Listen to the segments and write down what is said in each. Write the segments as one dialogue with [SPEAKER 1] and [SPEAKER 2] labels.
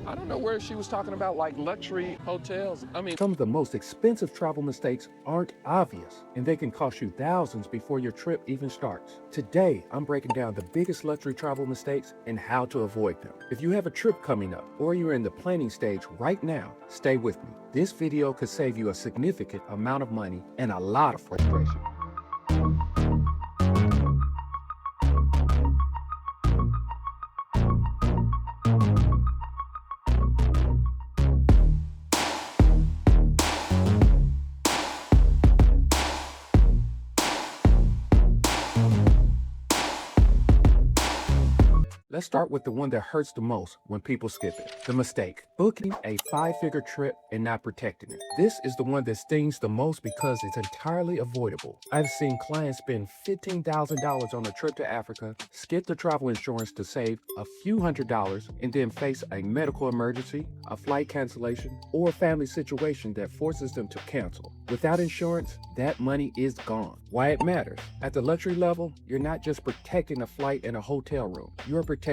[SPEAKER 1] I don't know where she was talking about like luxury hotels. I mean,
[SPEAKER 2] Some of the most expensive travel mistakes aren't obvious, and they can cost you thousands before your trip even starts. Today, I'm breaking down the biggest luxury travel mistakes and how to avoid them. If you have a trip coming up or you're in the planning stage right now, stay with me. This video could save you a significant amount of money and a lot of frustration. Let's start with the one that hurts the most when people skip it. The mistake: booking a 5-figure trip and not protecting it. This is the one that stings the most because it's entirely avoidable. I've seen clients spend $15,000 on a trip to Africa, skip the travel insurance to save a few $100s, and then face a medical emergency, a flight cancellation, or a family situation that forces them to cancel. Without insurance, that money is gone. Why it matters: at the luxury level, you're not just protecting a flight and a hotel room. You're protecting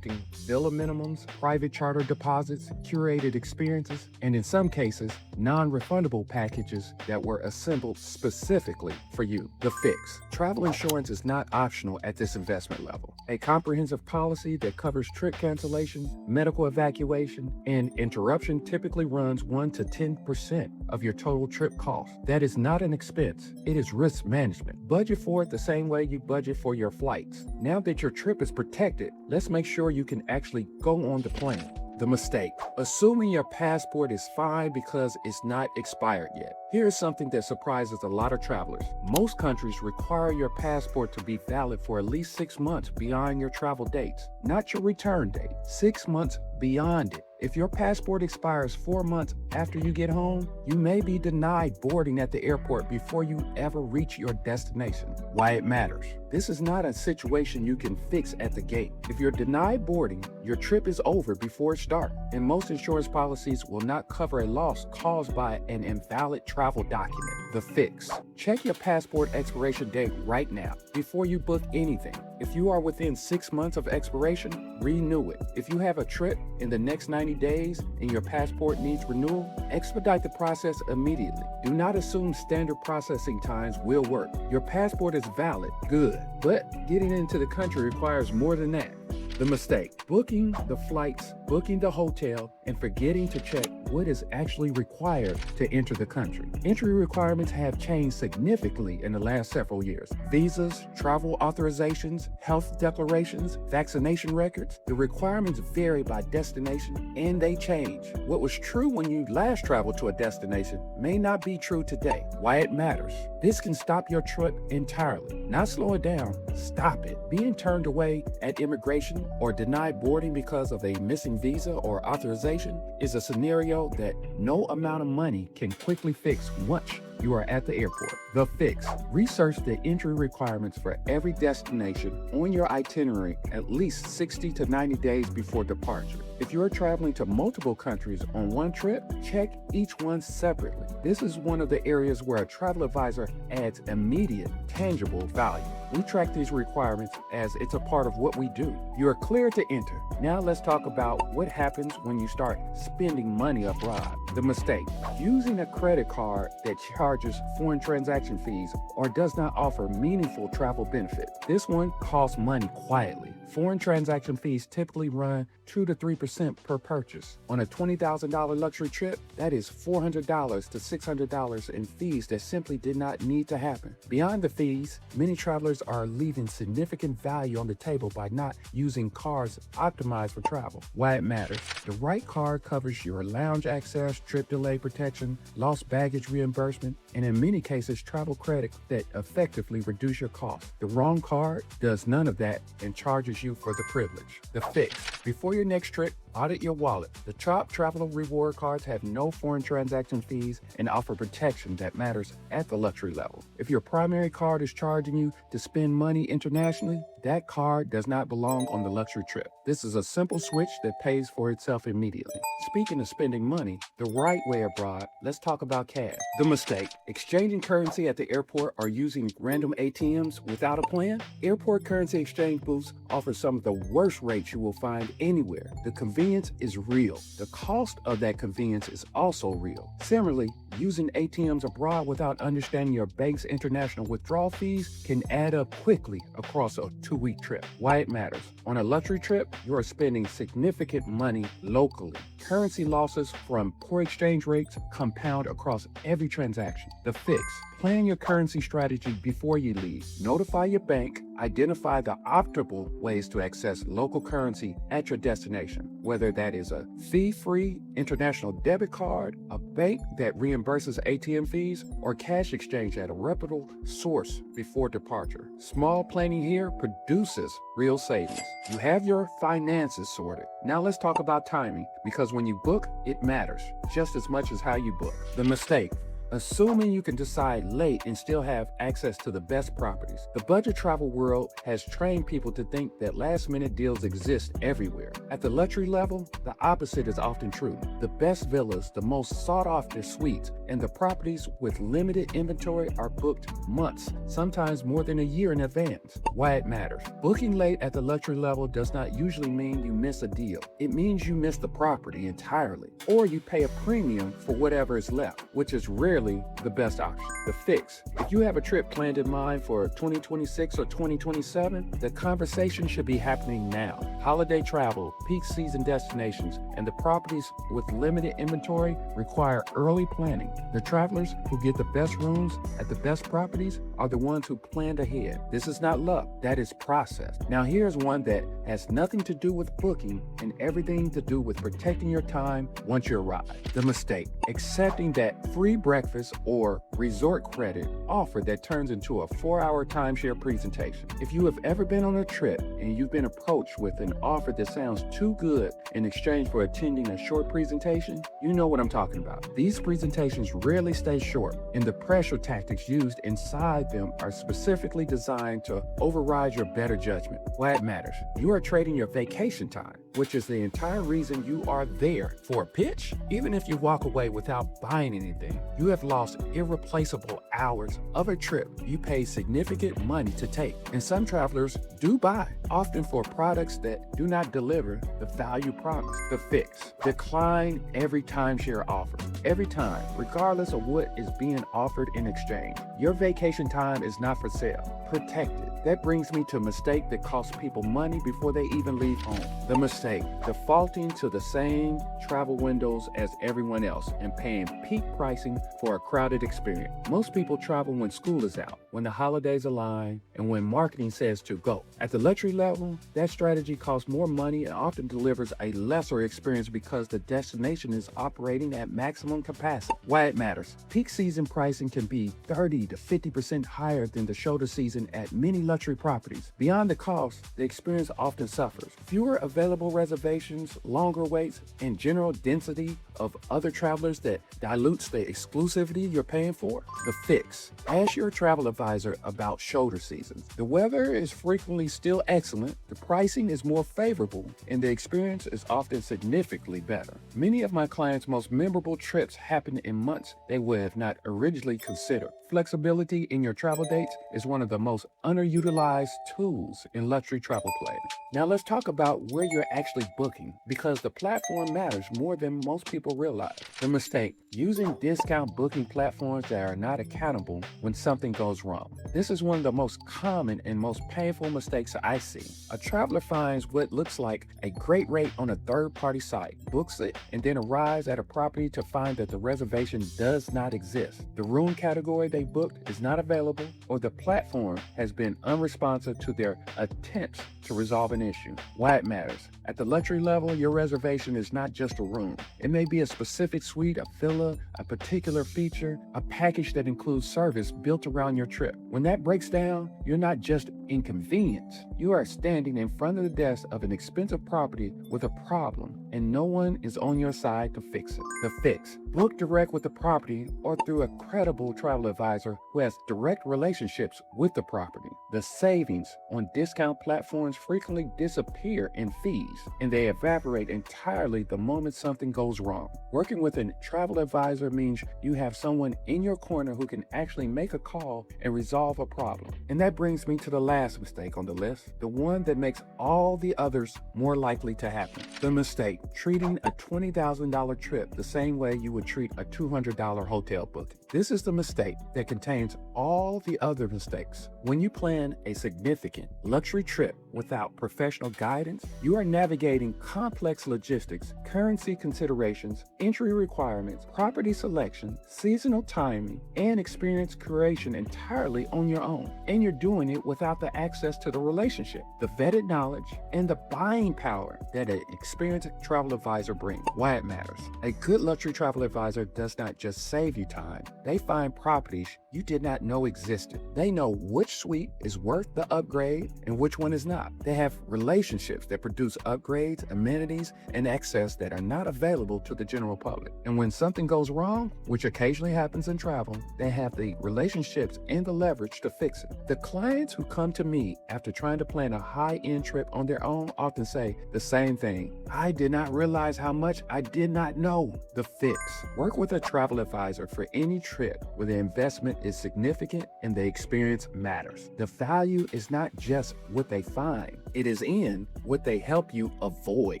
[SPEAKER 2] villa minimums, private charter deposits, curated experiences, and in some cases, non-refundable packages that were assembled specifically for you. The fix: travel insurance is not optional at this investment level. A comprehensive policy that covers trip cancellation, medical evacuation, and interruption typically runs 1 to 10% of your total trip cost. That is not an expense, it is risk management. Budget for it the same way you budget for your flights. Now that your trip is protected, let's make sure you can actually go on the plane. The mistake: assuming your passport is fine because it's not expired yet. Here's something that surprises a lot of travelers. Most countries require your passport to be valid for at least 6 months beyond your travel dates, not your return date. 6 months beyond it. If your passport expires 4 months after you get home, you may be denied boarding at the airport before you ever reach your destination. Why it matters: this is not a situation you can fix at the gate. If you're denied boarding, your trip is over before it starts, and most insurance policies will not cover a loss caused by an invalid travel document. The fix: check your passport expiration date right now before you book anything. If you are within 6 months of expiration, renew it. If you have a trip in the next 90 days and your passport needs renewal, expedite the process immediately. Do not assume standard processing times will work. Your passport is valid, good, but getting into the country requires more than that. The mistake: booking the flights, booking the hotel, and forgetting to check what is actually required to enter the country. Entry requirements have changed significantly in the last several years. Visas, travel authorizations, health declarations, vaccination records. The requirements vary by destination and they change. What was true when you last traveled to a destination may not be true today. Why it matters: this can stop your trip entirely. Not slow it down, stop it. Being turned away at immigration or denied boarding because of a missing visa or authorization is a scenario that no amount of money can quickly fix once you are at the airport. The fix: research the entry requirements for every destination on your itinerary at least 60 to 90 days before departure. If you're traveling to multiple countries on one trip, check each one separately. This is one of the areas where a travel advisor adds immediate, tangible value. We track these requirements as it's a part of what we do. You are clear to enter. Now let's talk about what happens when you start spending money abroad. The mistake: using a credit card that charges foreign transaction fees or does not offer meaningful travel benefits. This one costs money quietly. Foreign transaction fees typically run 2 to 3% per purchase. On a $20,000 luxury trip, that is $400 to $600 in fees that simply did not need to happen. Beyond the fees, many travelers are leaving significant value on the table by not using cards optimized for travel. Why it matters: the right card covers your lounge access, trip delay protection, lost baggage reimbursement, and in many cases, travel credit that effectively reduce your cost. The wrong card does none of that and charges you for the privilege. The fix: before your next trip, audit your wallet. The top travel reward cards have no foreign transaction fees and offer protection that matters at the luxury level. If your primary card is charging you to spend money internationally, that card does not belong on the luxury trip. This is a simple switch that pays for itself immediately. Speaking of spending money the right way abroad, let's talk about cash. The mistake: exchanging currency at the airport or using random ATMs without a plan. Airport currency exchange booths offer some of the worst rates you will find anywhere. The convenience convenience is real. The cost of that convenience is also real. Similarly, using ATMs abroad without understanding your bank's international withdrawal fees can add up quickly across a 2-week trip. Why it matters. On a luxury trip, you are spending significant money locally. Currency losses from poor exchange rates compound across every transaction. The fix. Plan your currency strategy before you leave. Notify your bank. Identify the optimal ways to access local currency at your destination, whether that is a fee-free international debit card, a bank that reimburses ATM fees, or cash exchange at a reputable source before departure. Small planning here produces real savings. You have your finances sorted. Now let's talk about timing, because when you book, it matters just as much as how you book. The mistake. Assuming you can decide late and still have access to the best properties. The budget travel world has trained people to think that last-minute deals exist everywhere. At the luxury level, the opposite is often true. The best villas, the most sought-after suites, and the properties with limited inventory are booked months, sometimes more than a year in advance. Why it matters. Booking late at the luxury level does not usually mean you miss a deal. It means you miss the property entirely, or you pay a premium for whatever is left, which is rarely the best option. The fix. If you have a trip planned in mind for 2026 or 2027, the conversation should be happening now. Holiday travel, peak season destinations, and the properties with limited inventory require early planning. The travelers who get the best rooms at the best properties are the ones who planned ahead. This is not luck, that is process. Now here's one that has nothing to do with booking and everything to do with protecting your time once you arrive. The mistake. Accepting that free breakfast or resort credit offer that turns into a 4-hour timeshare presentation. If you have ever been on a trip and you've been approached with an offer that sounds too good in exchange for attending a short presentation, you know what I'm talking about. These presentations rarely stay short, and the pressure tactics used inside them are specifically designed to override your better judgment. Why it matters. You are trading your vacation time, which is the entire reason you are there, for a pitch. Even if you walk away without buying anything, you have lost irreplaceable hours of a trip you pay significant money to take. And some travelers do buy, often for products that do not deliver the value promised. The fix. Decline every timeshare offer. Every time, regardless of what is being offered in exchange. Your vacation time is not for sale. Protect it. That brings me to a mistake that costs people money before they even leave home. The mistake. Defaulting to the same travel windows as everyone else and paying peak pricing for a crowded experience. Most people travel when school is out, when the holidays align, and when marketing says to go. At the luxury level, that strategy costs more money and often delivers a lesser experience because the destination is operating at maximum capacity. Why it matters. Peak season pricing can be 30 to 50% higher than the shoulder season at many luxury properties. Beyond the cost, the experience often suffers. Fewer available reservations, longer waits, and general density of other travelers that dilutes the exclusivity you're paying for. The fix. Ask your travel advisor about shoulder seasons. The weather is frequently still excellent, the pricing is more favorable, and the experience is often significantly better. Many of my clients' most memorable trips happen in months they would have not originally considered. Flexibility in your travel dates is one of the most underutilized tools in luxury travel planning. Now let's talk about where you're actually booking, because the platform matters more than most people realize. The mistake. Using discount booking platforms that are not accountable when something goes wrong. This is one of the most common and most painful mistakes I see. A traveler finds what looks like a great rate on a third-party site, books it, and then arrives at a property to find that the reservation does not exist. The room category they booked is not available, or the platform has been unresponsive to their attempts to resolve an issue. Why it matters. At the luxury level, your reservation is not just a room. It may be a specific suite, a villa, a particular feature, a package that includes service built around your trip. When that breaks down, you're not just inconvenienced. You are standing in front of the desk of an expensive property with a problem, and no one is on your side to fix it. The fix. Book direct with the property or through a credible travel advisor who has direct relationships with the property. The savings on discount platforms frequently disappear in fees, ease, and they evaporate entirely the moment something goes wrong. Working with a travel advisor means you have someone in your corner who can actually make a call and resolve a problem. And that brings me to the last mistake on the list, the one that makes all the others more likely to happen. The mistake: treating a $20,000 trip the same way you would treat a $200 hotel booking. This is the mistake that contains all the other mistakes. When you plan a significant luxury trip without professional guidance, you are navigating complex logistics, currency considerations, entry requirements, property selection, seasonal timing, and experience curation entirely on your own. And you're doing it without the access to the relationship, the vetted knowledge, and the buying power that an experienced travel advisor brings. Why it matters. A good luxury travel advisor does not just save you time. They find properties you did not know existed. They know which suite is worth the upgrade and which one is not. They have relationships that produce upgrades, amenities, and access that are not available to the general public. And when something goes wrong, which occasionally happens in travel, they have the relationships and the leverage to fix it. The clients who come to me after trying to plan a high-end trip on their own often say the same thing: I did not realize how much I did not know. The fix: work with a travel advisor for any trip where the investment is significant and the experience matters. The value is not just what they find, it is in what they help you avoid.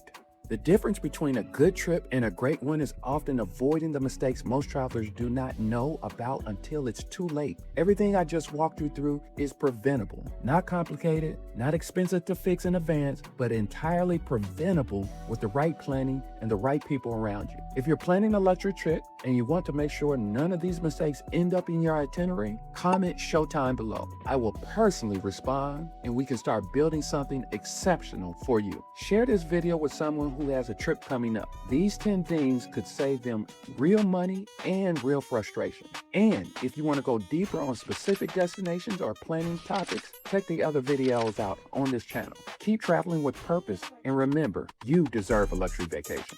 [SPEAKER 2] The difference between a good trip and a great one is often avoiding the mistakes most travelers do not know about until it's too late. Everything I just walked you through is preventable. Not complicated, not expensive to fix in advance, but entirely preventable with the right planning and the right people around you. If you're planning a luxury trip and you want to make sure none of these mistakes end up in your itinerary, comment Showtime below. I will personally respond and we can start building something exceptional for you. Share this video with someone who has a trip coming up. These 10 things could save them real money and real frustration. And if you want to go deeper on specific destinations or planning topics, check the other videos out on this channel. Keep traveling with purpose, and remember, you deserve a luxury vacation.